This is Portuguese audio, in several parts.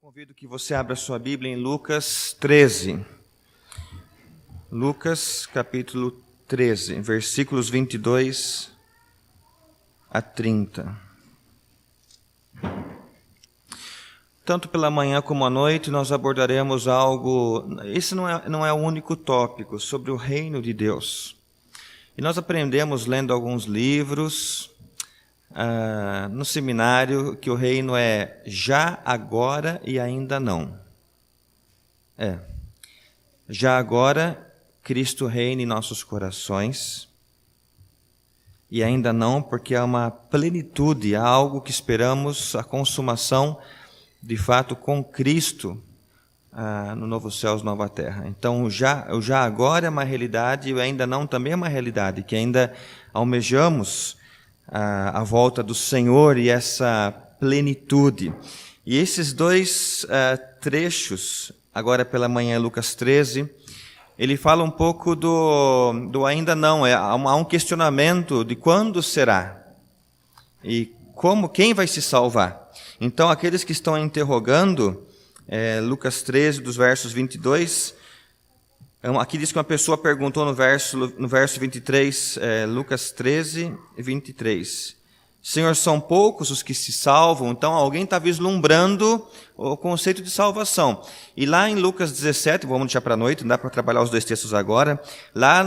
Convido que você abra sua Bíblia em Lucas 13. Lucas, capítulo 13, versículos 22 a 30. Tanto pela manhã como à noite nós abordaremos algo, esse não é o único tópico, sobre o reino de Deus. E nós aprendemos lendo alguns livros, no seminário, que o reino é já, agora e ainda não. Já agora, Cristo reina em nossos corações, e ainda não, porque há uma plenitude, há algo que esperamos, a consumação, de fato, com Cristo, no novo céu e nova terra. Então, o já agora é uma realidade, e o ainda não também é uma realidade, que ainda almejamos a volta do Senhor e essa plenitude. E esses dois trechos, agora pela manhã, Lucas 13, ele fala um pouco do ainda não. Há um questionamento de quando será e quem vai se salvar. Então, aqueles que estão interrogando, Lucas 13, dos versos 22, aqui diz que uma pessoa perguntou no verso 23, Lucas 13, 23. Senhor, são poucos os que se salvam? Então alguém está vislumbrando o conceito de salvação. E lá em Lucas 17, vamos deixar para a noite, não dá para trabalhar os dois textos agora. Lá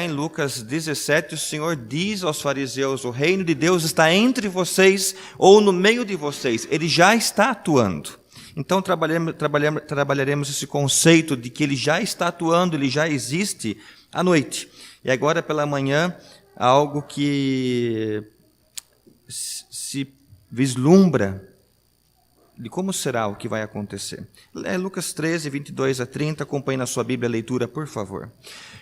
em Lucas 17, o Senhor diz aos fariseus: o reino de Deus está entre vocês ou no meio de vocês. Ele já está atuando. Então trabalharemos esse conceito de que ele já está atuando, ele já existe à noite. E agora pela manhã, algo que se vislumbra de como será o que vai acontecer. Lucas 13, 22 a 30, acompanhe na sua Bíblia a leitura, por favor.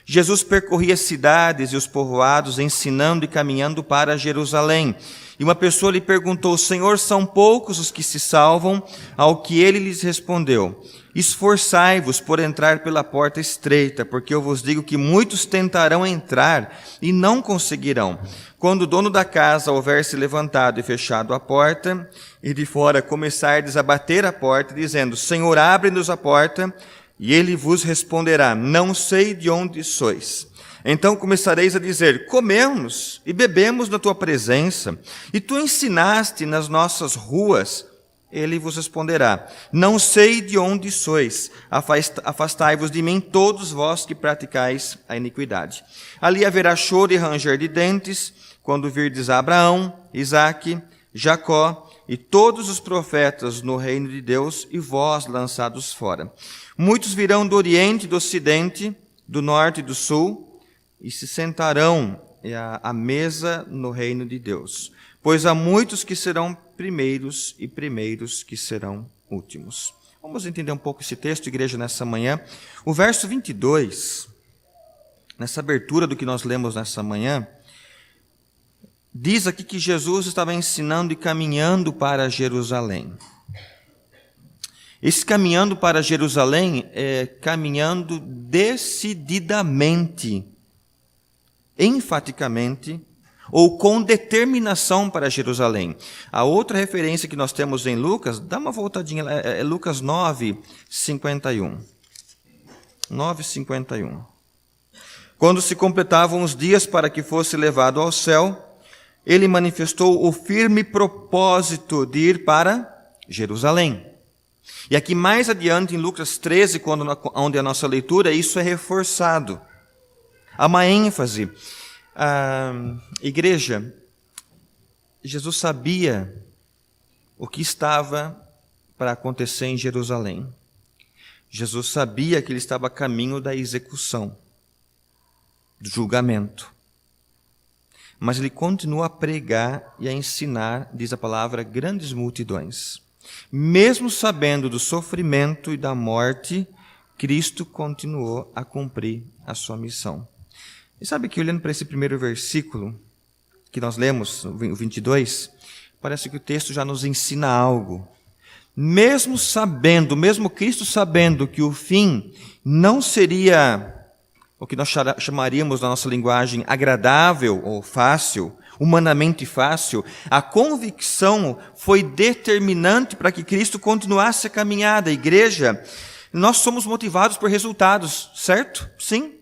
Jesus percorria as cidades e os povoados, ensinando e caminhando para Jerusalém. E uma pessoa lhe perguntou: Senhor, são poucos os que se salvam? Ao que ele lhes respondeu: esforçai-vos por entrar pela porta estreita, porque eu vos digo que muitos tentarão entrar e não conseguirão. Quando o dono da casa houver se levantado e fechado a porta, e de fora começardes a bater a porta, dizendo: Senhor, abre-nos a porta, e ele vos responderá: não sei de onde sois. Então começareis a dizer: comemos e bebemos na tua presença, e tu ensinaste nas nossas ruas. Ele vos responderá: não sei de onde sois, afastai-vos de mim, todos vós que praticais a iniquidade. Ali haverá choro e ranger de dentes, quando virdes Abraão, Isaque, Jacó e todos os profetas no reino de Deus, e vós lançados fora. Muitos virão do oriente e do ocidente, do norte e do sul, e se sentarão à mesa no reino de Deus. Pois há muitos que serão primeiros e primeiros que serão últimos. Vamos entender um pouco esse texto, igreja, nessa manhã. O verso 22, nessa abertura do que nós lemos nessa manhã, diz aqui que Jesus estava ensinando e caminhando para Jerusalém. Esse caminhando para Jerusalém é caminhando decididamente, enfaticamente, ou com determinação para Jerusalém. A outra referência que nós temos em Lucas, dá uma voltadinha, é Lucas 9, 51. 9, 51. Quando se completavam os dias para que fosse levado ao céu, ele manifestou o firme propósito de ir para Jerusalém. E aqui mais adiante, em Lucas 13, onde a nossa leitura, isso é reforçado. Há uma ênfase. Igreja, Jesus sabia o que estava para acontecer em Jerusalém. Jesus sabia que ele estava a caminho da execução, do julgamento. Mas ele continua a pregar e a ensinar, diz a palavra, grandes multidões. Mesmo sabendo do sofrimento e da morte, Cristo continuou a cumprir a sua missão. E sabe que olhando para esse primeiro versículo que nós lemos, o 22, parece que o texto já nos ensina algo. Mesmo Cristo sabendo que o fim não seria o que nós chamaríamos na nossa linguagem agradável ou fácil, humanamente fácil, a convicção foi determinante para que Cristo continuasse a caminhada. A igreja, nós somos motivados por resultados, certo? Sim.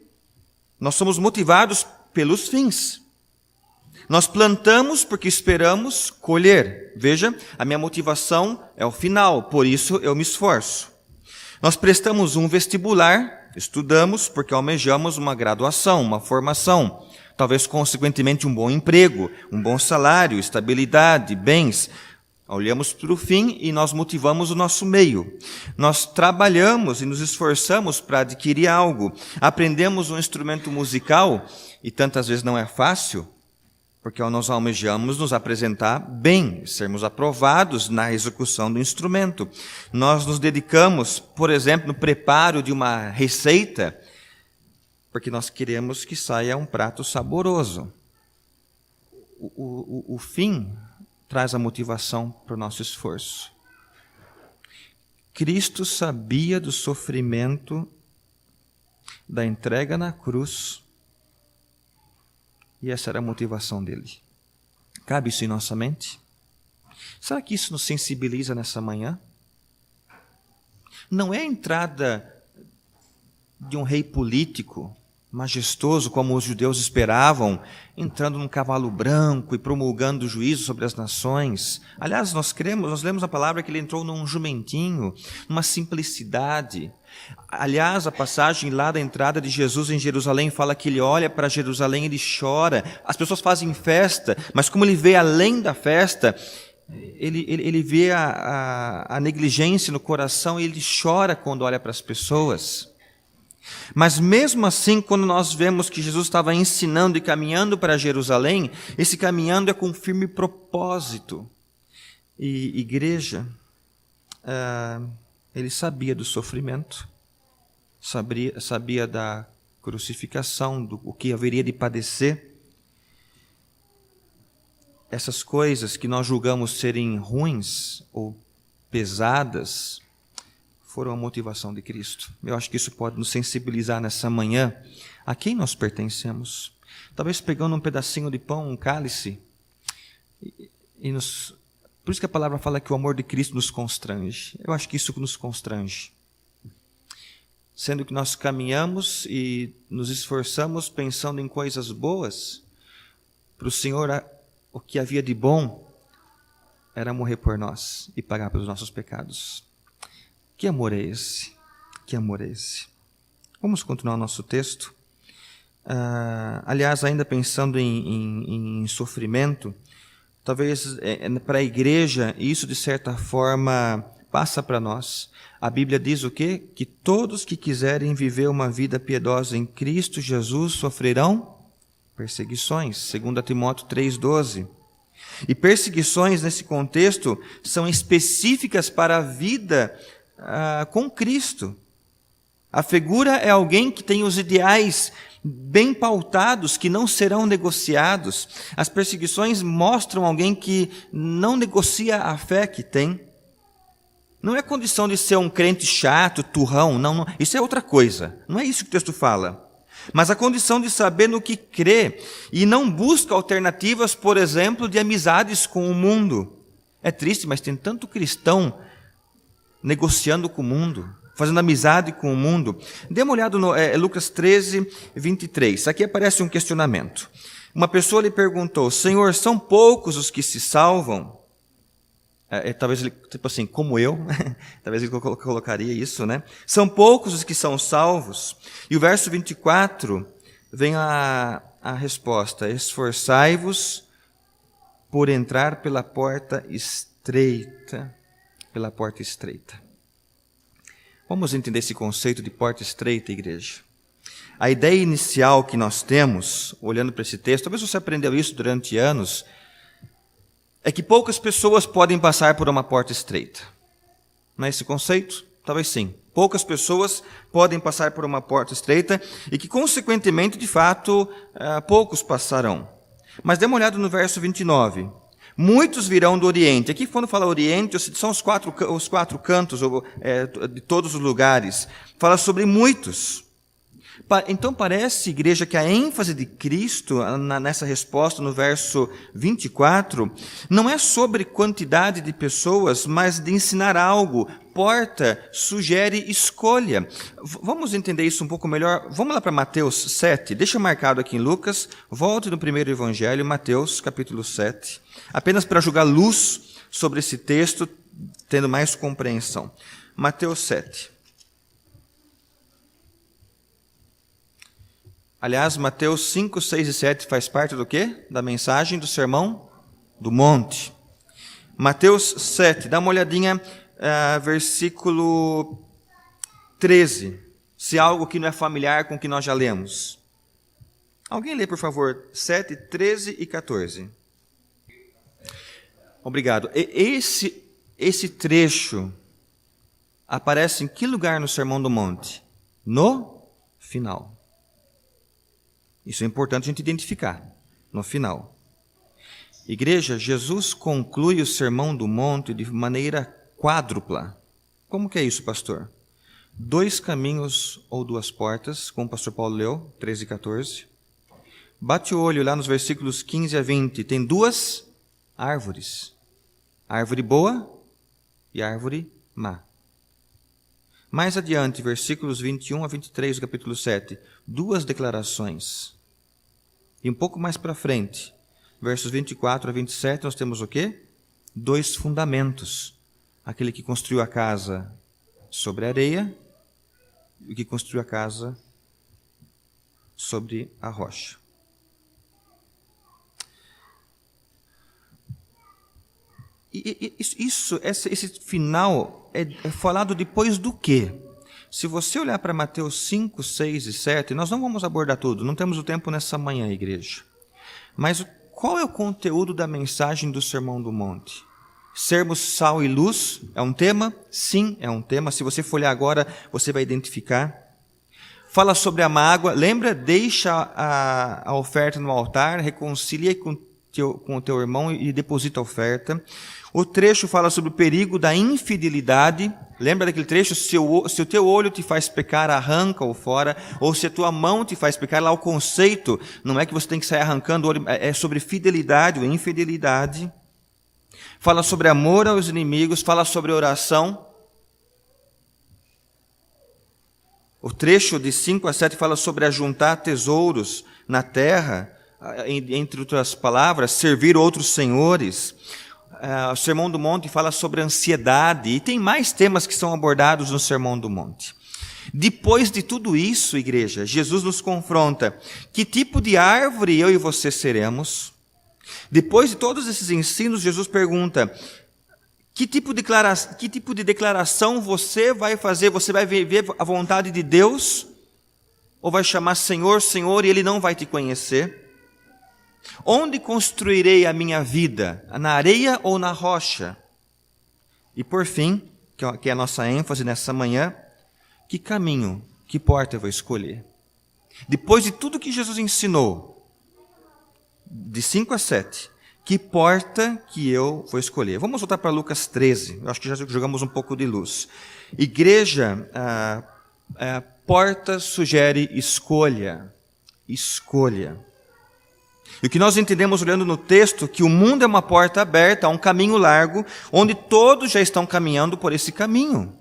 Nós somos motivados pelos fins. Nós plantamos porque esperamos colher. Veja, a minha motivação é o final, por isso eu me esforço. Nós prestamos um vestibular, estudamos porque almejamos uma graduação, uma formação, talvez consequentemente um bom emprego, um bom salário, estabilidade, bens. Olhamos para o fim e nós motivamos o nosso meio. Nós trabalhamos e nos esforçamos para adquirir algo. Aprendemos um instrumento musical e tantas vezes não é fácil, porque nós almejamos nos apresentar bem, sermos aprovados na execução do instrumento. Nós nos dedicamos, por exemplo, no preparo de uma receita, porque nós queremos que saia um prato saboroso. O fim traz a motivação para o nosso esforço. Cristo sabia do sofrimento, da entrega na cruz, e essa era a motivação dele. Cabe isso em nossa mente? Será que isso nos sensibiliza nessa manhã? Não é a entrada de um rei político, majestoso, como os judeus esperavam, entrando num cavalo branco e promulgando o juízo sobre as nações. Aliás, nós lemos a palavra que ele entrou num jumentinho, numa simplicidade. Aliás, a passagem lá da entrada de Jesus em Jerusalém fala que ele olha para Jerusalém e ele chora. As pessoas fazem festa, mas como ele vê além da festa, ele vê a negligência no coração e ele chora quando olha para as pessoas. Mas mesmo assim, quando nós vemos que Jesus estava ensinando e caminhando para Jerusalém, esse caminhando é com firme propósito. E igreja, ele sabia do sofrimento, sabia da crucificação, do o que haveria de padecer. Essas coisas que nós julgamos serem ruins ou pesadas, foram a motivação de Cristo. Eu acho que isso pode nos sensibilizar nessa manhã. A quem nós pertencemos? Talvez pegando um pedacinho de pão, um cálice, por isso que a palavra fala que o amor de Cristo nos constrange. Eu acho que isso nos constrange. Sendo que nós caminhamos e nos esforçamos pensando em coisas boas, para o Senhor o que havia de bom era morrer por nós e pagar pelos nossos pecados. Que amor é esse? Que amor é esse? Vamos continuar o nosso texto. Aliás, ainda pensando em sofrimento, talvez para a igreja, isso de certa forma passa para nós. A Bíblia diz o quê? Que todos que quiserem viver uma vida piedosa em Cristo Jesus sofrerão perseguições. 2 Timóteo 3,12. E perseguições, nesse contexto, são específicas para a vida com Cristo. A figura é alguém que tem os ideais bem pautados, que não serão negociados. As perseguições mostram alguém que não negocia a fé que tem. Não é condição de ser um crente chato, turrão, não, isso é outra coisa. Não é isso que o texto fala. Mas a condição de saber no que crê e não busca alternativas, por exemplo, de amizades com o mundo. É triste, mas tem tanto cristão negociando com o mundo, fazendo amizade com o mundo. Dê uma olhada no Lucas 13, 23. Aqui aparece um questionamento. Uma pessoa lhe perguntou: Senhor, são poucos os que se salvam? Talvez ele, tipo assim, como eu, talvez ele colocaria isso, né? São poucos os que são salvos. E o verso 24 vem a resposta: esforçai-vos por entrar pela porta estreita. Pela porta estreita. Vamos entender esse conceito de porta estreita, igreja. A ideia inicial que nós temos, olhando para esse texto, talvez você aprendeu isso durante anos, é que poucas pessoas podem passar por uma porta estreita. Não é esse conceito? Talvez sim. Poucas pessoas podem passar por uma porta estreita e que, consequentemente, de fato, poucos passarão. Mas dê uma olhada no verso 29. Muitos virão do Oriente. Aqui, quando fala Oriente, são os quatro cantos de todos os lugares. Fala sobre muitos. Então parece, igreja, que a ênfase de Cristo nessa resposta no verso 24 não é sobre quantidade de pessoas, mas de ensinar algo. Porta sugere escolha. Vamos entender isso um pouco melhor? Vamos lá para Mateus 7. Deixa marcado aqui em Lucas. Volte no primeiro evangelho, Mateus capítulo 7. Apenas para jogar luz sobre esse texto, tendo mais compreensão. Mateus 7. Aliás, Mateus 5, 6 e 7 faz parte do quê? Da mensagem do Sermão do Monte. Mateus 7, dá uma olhadinha, versículo 13. Se há algo que não é familiar com o que nós já lemos. Alguém lê, por favor, 7, 13 e 14. Obrigado. Esse trecho aparece em que lugar no Sermão do Monte? No final. Isso é importante a gente identificar, no final. Igreja, Jesus conclui o Sermão do Monte de maneira quádrupla. Como que é isso, pastor? 2 caminhos ou 2 portas, como o pastor Paulo leu, 13 e 14. Bate o olho lá nos versículos 15 a 20, tem 2 árvores. Árvore boa e árvore má. Mais adiante, versículos 21 a 23 do capítulo 7, 2 declarações. E um pouco mais para frente, versos 24 a 27, nós temos o quê? 2 fundamentos. Aquele que construiu a casa sobre a areia e o que construiu a casa sobre a rocha. Esse final é falado depois do quê? Se você olhar para Mateus 5, 6 e 7, nós não vamos abordar tudo, não temos o tempo nessa manhã, igreja. Mas qual é o conteúdo da mensagem do Sermão do Monte? Sermos sal e luz é um tema? Sim, é um tema. Se você for olhar agora, você vai identificar. Fala sobre a mágoa. Lembra? Deixa a oferta no altar, reconcilia com o teu irmão e deposita a oferta. O trecho fala sobre o perigo da infidelidade. Lembra daquele trecho? Se o teu olho te faz pecar, arranca-o fora. Ou se a tua mão te faz pecar, lá o conceito não é que você tem que sair arrancando o olho, é sobre fidelidade ou infidelidade. Fala sobre amor aos inimigos, fala sobre oração. O trecho de 5 a 7 fala sobre ajuntar tesouros na terra, entre outras palavras, servir outros senhores. O Sermão do Monte fala sobre ansiedade, e tem mais temas que são abordados no Sermão do Monte. Depois de tudo isso, igreja, Jesus nos confronta. Que tipo de árvore eu e você seremos? Depois de todos esses ensinos, Jesus pergunta, que tipo de declaração você vai fazer? Você vai viver a vontade de Deus? Ou vai chamar Senhor, Senhor, e Ele não vai te conhecer? Onde construirei a minha vida? Na areia ou na rocha? E por fim, que é a nossa ênfase nessa manhã, que caminho, que porta eu vou escolher? Depois de tudo que Jesus ensinou, de 5 a 7, que porta que eu vou escolher? Vamos voltar para Lucas 13, eu acho que já jogamos um pouco de luz. Igreja, porta sugere escolha. Escolha. E o que nós entendemos olhando no texto, que o mundo é uma porta aberta, há um caminho largo, onde todos já estão caminhando por esse caminho.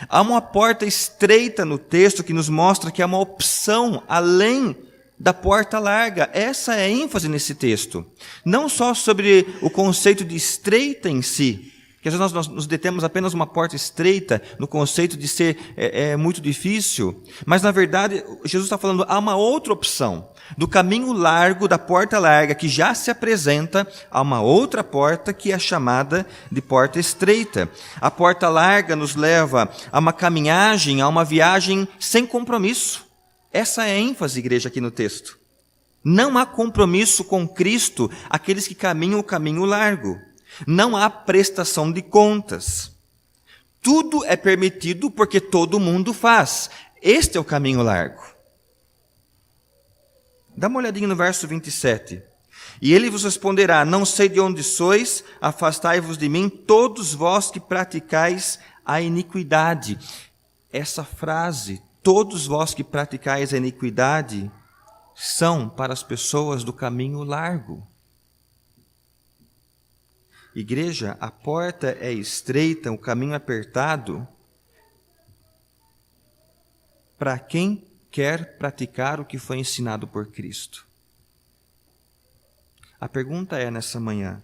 Há uma porta estreita no texto que nos mostra que há uma opção além da porta larga. Essa é a ênfase nesse texto. Não só sobre o conceito de estreita em si, que às vezes nós nos detemos apenas uma porta estreita, no conceito de ser muito difícil, mas na verdade Jesus está falando, há uma outra opção. Do caminho largo, da porta larga, que já se apresenta, há uma outra porta que é chamada de porta estreita. A porta larga nos leva a uma caminhagem, a uma viagem sem compromisso. Essa é a ênfase, igreja, aqui no texto. Não há compromisso com Cristo, aqueles que caminham o caminho largo. Não há prestação de contas. Tudo é permitido porque todo mundo faz. Este é o caminho largo. Dá uma olhadinha no verso 27. E ele vos responderá, não sei de onde sois, afastai-vos de mim, todos vós que praticais a iniquidade. Essa frase todos vós que praticais a iniquidade são para as pessoas do caminho largo. Igreja, a porta é estreita, o caminho é apertado para quem quer praticar o que foi ensinado por Cristo. A pergunta é nessa manhã: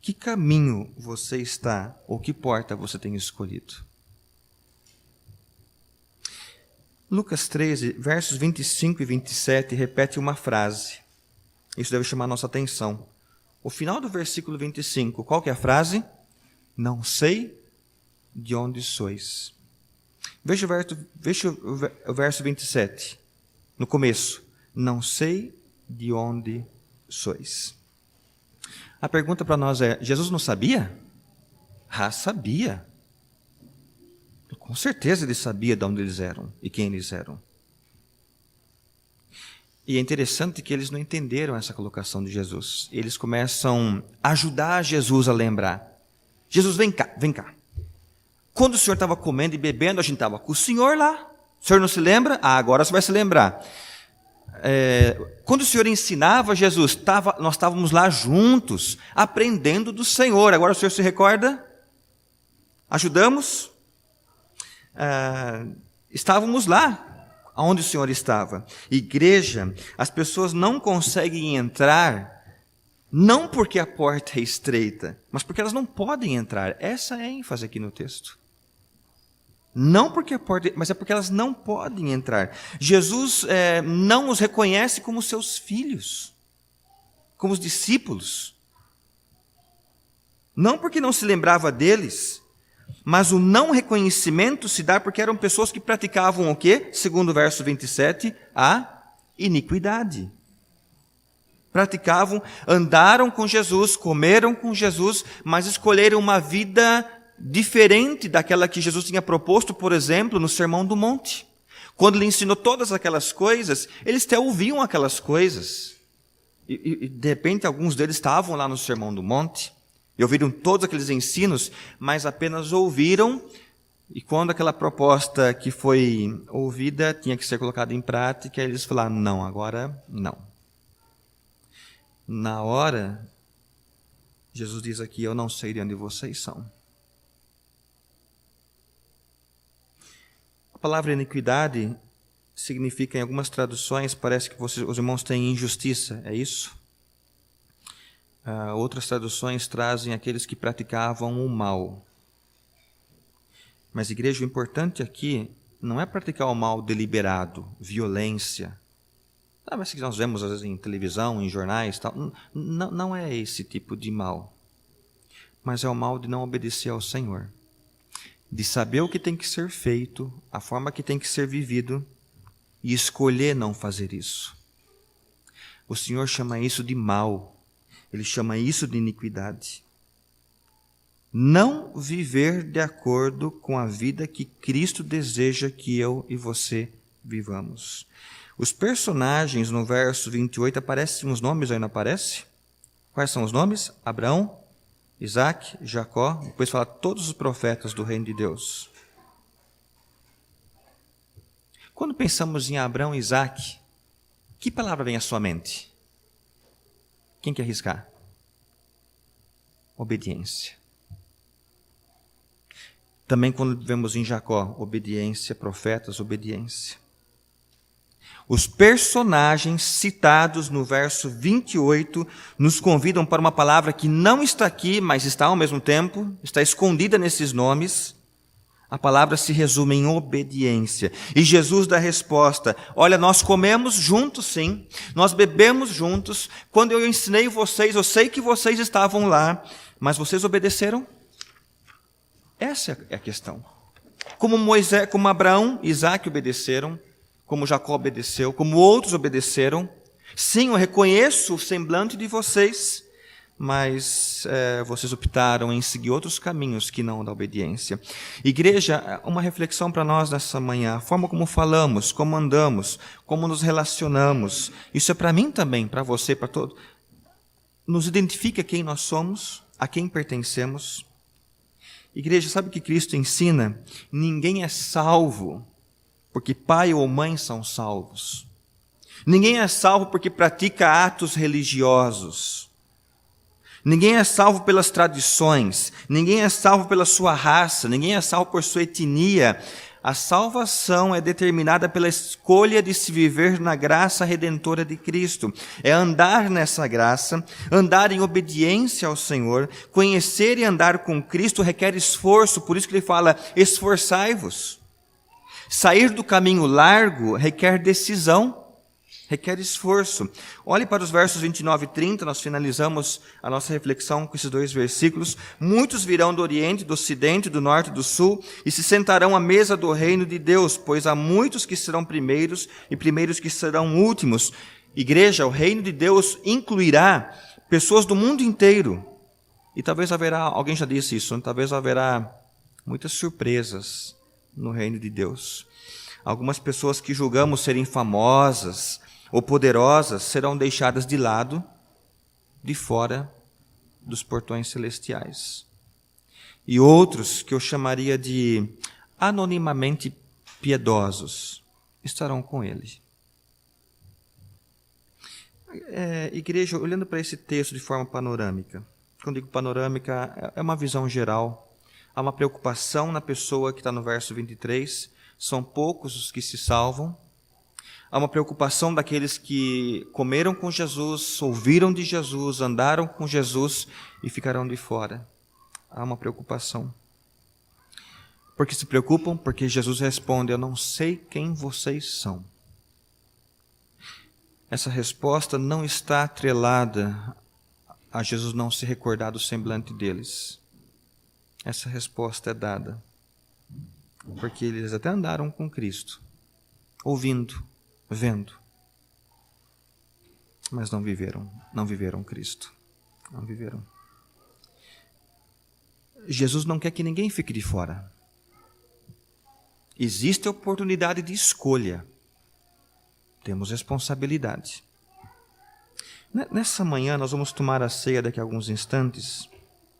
que caminho você está, ou que porta você tem escolhido? Lucas 13, versos 25 e 27, repete uma frase. Isso deve chamar a nossa atenção. O final do versículo 25, qual que é a frase? Não sei de onde sois. Veja o verso 27, no começo. Não sei de onde sois. A pergunta para nós é: Jesus não sabia? Ah, sabia. Com certeza ele sabia de onde eles eram e quem eles eram. E é interessante que eles não entenderam essa colocação de Jesus. Eles começam a ajudar Jesus a lembrar. Jesus, vem cá, vem cá. Quando o senhor estava comendo e bebendo, a gente estava com o senhor lá. O senhor não se lembra? Ah, agora você vai se lembrar. Quando o senhor ensinava, Jesus, nós estávamos lá juntos, aprendendo do Senhor. Agora o senhor se recorda? Ajudamos? Estávamos lá, onde o Senhor estava. Igreja, as pessoas não conseguem entrar, não porque a porta é estreita, mas porque elas não podem entrar. Essa é a ênfase aqui no texto. Não porque a porta, mas é porque elas não podem entrar. Jesus não os reconhece como seus filhos, como os discípulos. Não porque não se lembrava deles, mas o não reconhecimento se dá porque eram pessoas que praticavam o quê? Segundo o verso 27, a iniquidade. Praticavam, andaram com Jesus, comeram com Jesus, mas escolheram uma vida diferente daquela que Jesus tinha proposto, por exemplo, no Sermão do Monte. Quando ele ensinou todas aquelas coisas, eles até ouviam aquelas coisas. E de repente, alguns deles estavam lá no Sermão do Monte, e ouviram todos aqueles ensinos, mas apenas ouviram, e quando aquela proposta que foi ouvida tinha que ser colocada em prática, eles falaram: não, agora não. Na hora, Jesus diz aqui: eu não sei de onde vocês são. A palavra iniquidade significa, em algumas traduções, parece que os irmãos têm injustiça, é isso? Outras traduções trazem aqueles que praticavam o mal. Mas, igreja, o importante aqui não é praticar o mal deliberado, violência. Mas que nós vemos às vezes em televisão, em jornais, tal. Não é esse tipo de mal. Mas é o mal de não obedecer ao Senhor. De saber o que tem que ser feito, a forma que tem que ser vivido, e escolher não fazer isso. O Senhor chama isso de mal. Ele chama isso de iniquidade. Não viver de acordo com a vida que Cristo deseja que eu e você vivamos. Os personagens no verso 28, aparecem uns nomes aí, não aparece? Quais são os nomes? Abraão, Isaac, Jacó, depois fala todos os profetas do reino de Deus. Quando pensamos em Abraão e Isaac, que palavra vem à sua mente? Quem quer arriscar? Obediência. Também quando vemos em Jacó, obediência, profetas, obediência. Os personagens citados no verso 28 nos convidam para uma palavra que não está aqui, mas está ao mesmo tempo, está escondida nesses nomes. A palavra se resume em obediência. E Jesus dá a resposta: olha, nós comemos juntos sim, nós bebemos juntos, quando eu ensinei vocês, eu sei que vocês estavam lá, mas vocês obedeceram? Essa é a questão. Como Abraão e Isaac obedeceram, como Jacó obedeceu, como outros obedeceram. Sim, eu reconheço o semblante de vocês, mas vocês optaram em seguir outros caminhos que não da obediência. Igreja, uma reflexão para nós nessa manhã: a forma como falamos, como andamos, como nos relacionamos, isso é para mim também, para você, para todos. Nos identifica quem nós somos, a quem pertencemos. Igreja, sabe o que Cristo ensina? Ninguém é salvo porque pai ou mãe são salvos. Ninguém é salvo porque pratica atos religiosos. Ninguém é salvo pelas tradições. Ninguém é salvo pela sua raça. Ninguém é salvo por sua etnia. A salvação é determinada pela escolha de se viver na graça redentora de Cristo. É andar nessa graça, andar em obediência ao Senhor. Conhecer e andar com Cristo requer esforço, por isso que ele fala, esforçai-vos. Sair do caminho largo requer decisão, requer esforço. Olhe para os versos 29 e 30, nós finalizamos a nossa reflexão com esses 2 versículos. Muitos virão do Oriente, do Ocidente, do Norte e do Sul, e se sentarão à mesa do reino de Deus, pois há muitos que serão primeiros e primeiros que serão últimos. Igreja, o reino de Deus incluirá pessoas do mundo inteiro. E talvez haverá, alguém já disse isso, talvez haverá muitas surpresas no reino de Deus. Algumas pessoas que julgamos serem famosas ou poderosas serão deixadas de lado, de fora dos portões celestiais. E outros, que eu chamaria de anonimamente piedosos, estarão com ele. Igreja, olhando para esse texto de forma panorâmica, quando digo panorâmica, é uma visão geral. Há uma preocupação na pessoa que está no verso 23, são poucos os que se salvam. Há uma preocupação daqueles que comeram com Jesus, ouviram de Jesus, andaram com Jesus e ficarão de fora. Há uma preocupação. Porque se preocupam? Porque Jesus responde, eu não sei quem vocês são. Essa resposta não está atrelada a Jesus não se recordar do semblante deles. Essa resposta é dada porque eles até andaram com Cristo, ouvindo, vendo, mas não viveram Cristo. Não viveram. Jesus não quer que ninguém fique de fora. Existe a oportunidade de escolha. Temos responsabilidade. Nessa manhã nós vamos tomar a ceia daqui a alguns instantes,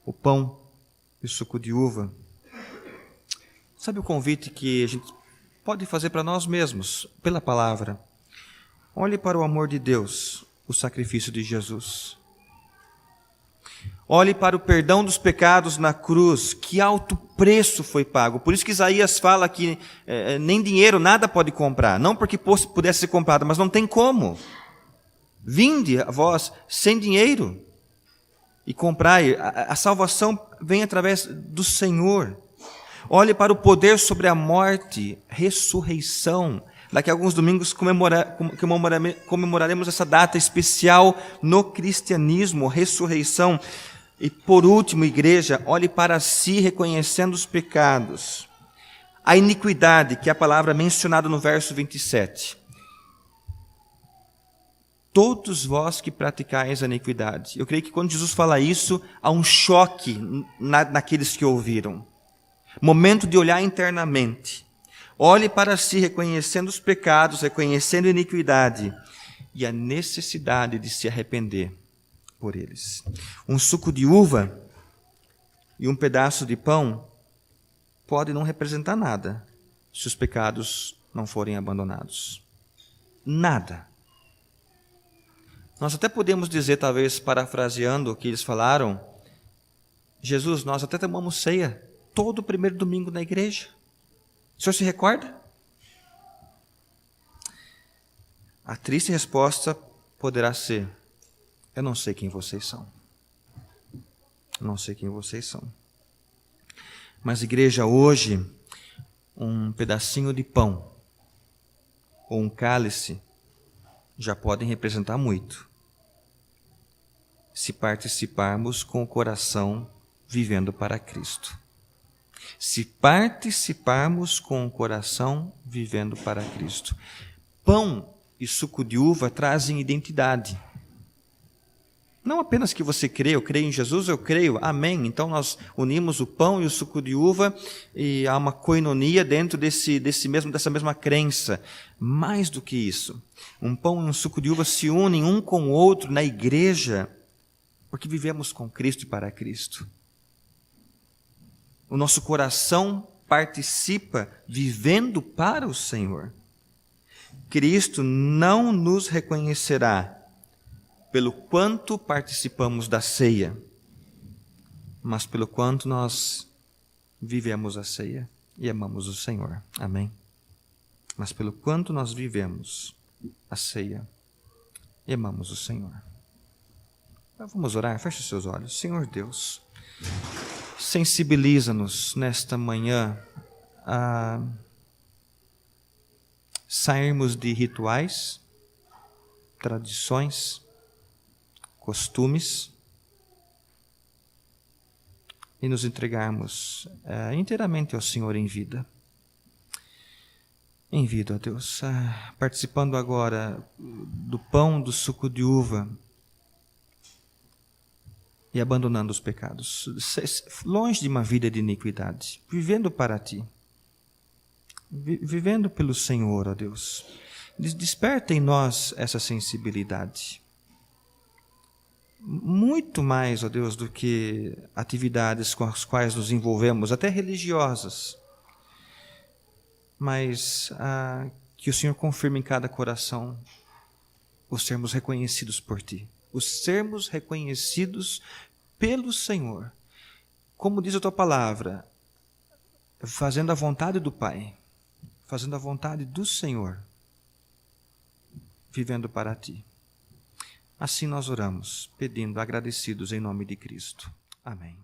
o pão e o suco de uva. Sabe o convite que a gente pode fazer para nós mesmos, pela palavra? Olhe para o amor de Deus, o sacrifício de Jesus. Olhe para o perdão dos pecados na cruz, que alto preço foi pago. Por isso que Isaías fala que nem dinheiro, nada pode comprar. Não porque pudesse ser comprado, mas não tem como. Vinde a vós sem dinheiro e comprai. A salvação vem através do Senhor. Olhe para o poder sobre a morte, ressurreição. Daqui a alguns domingos comemoraremos essa data especial no cristianismo, ressurreição. E por último, igreja, olhe para si reconhecendo os pecados. A iniquidade, que é a palavra mencionada no verso 27. Todos vós que praticais a iniquidade. Eu creio que quando Jesus fala isso, há um choque naqueles que ouviram. Momento de olhar internamente. Olhe para si, reconhecendo os pecados, reconhecendo a iniquidade e a necessidade de se arrepender por eles. Um suco de uva e um pedaço de pão pode não representar nada se os pecados não forem abandonados. Nada. Nós até podemos dizer, talvez parafraseando o que eles falaram, Jesus, nós até tomamos ceia todo primeiro domingo na igreja. O senhor se recorda? A triste resposta poderá ser, eu não sei quem vocês são. Eu não sei quem vocês são. Mas igreja, hoje, um pedacinho de pão ou um cálice já podem representar muito. Se participarmos com o coração vivendo para Cristo. Se participarmos com o coração vivendo para Cristo. Pão e suco de uva trazem identidade. Não apenas que você crê, eu creio em Jesus, eu creio, amém. Então nós unimos o pão e o suco de uva e há uma koinonia dentro dessa mesma crença. Mais do que isso, um pão e um suco de uva se unem um com o outro na igreja, porque vivemos com Cristo e para Cristo. O nosso coração participa vivendo para o Senhor, Cristo não nos reconhecerá pelo quanto participamos da ceia, mas pelo quanto nós vivemos a ceia e amamos o Senhor. Amém? Mas pelo quanto nós vivemos a ceia e amamos o Senhor. Vamos orar, feche os seus olhos. Senhor Deus, sensibiliza-nos nesta manhã a sairmos de rituais, tradições, costumes e nos entregarmos inteiramente ao Senhor em vida. Em vida, ó Deus, participando agora do pão, do suco de uva e abandonando os pecados, longe de uma vida de iniquidade, vivendo para Ti, vivendo pelo Senhor, ó Deus. Desperta em nós essa sensibilidade. Muito mais, ó Deus, do que atividades com as quais nos envolvemos, até religiosas. Mas que o Senhor confirme em cada coração os sermos reconhecidos por Ti, os sermos reconhecidos pelo Senhor, como diz a Tua palavra, fazendo a vontade do Pai, fazendo a vontade do Senhor, vivendo para Ti. Assim nós oramos, pedindo agradecidos em nome de Cristo. Amém.